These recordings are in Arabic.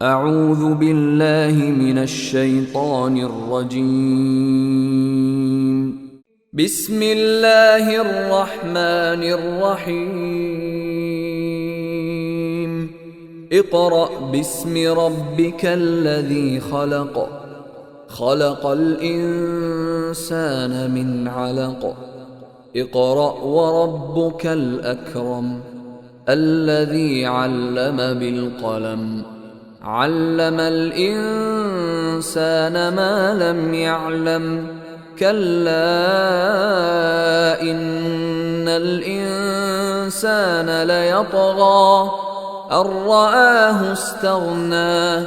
أعوذ بالله من الشيطان الرجيم. بسم الله الرحمن الرحيم. اقرأ باسم ربك الذي خلق. خلق الإنسان من علق. اقرأ وربك الأكرم الذي علم بالقلم علم الإنسان ما لم يعلم كلا إن الإنسان ليطغى أن رآه استغنى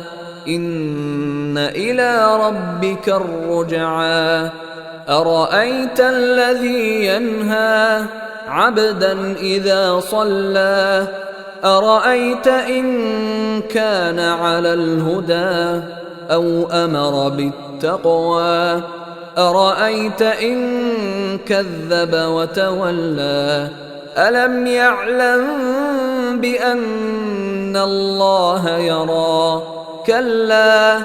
إن إلى ربك الرجعى أرأيت الذي ينهى عبدا إذا صلى أرأيت إن كان على الهدى أو أمر بالتقوى أرأيت إن كذب وتولى ألم يعلم بأن الله يرى كلا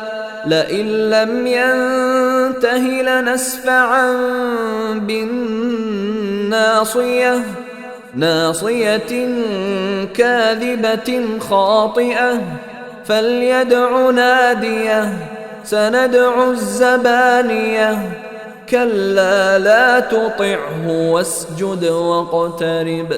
لئن لم ينته لنسفعا بالناصية ناصية كاذبة خاطئة فليدع ناديه سندع الزبانية كلا لا تطعه واسجد واقترب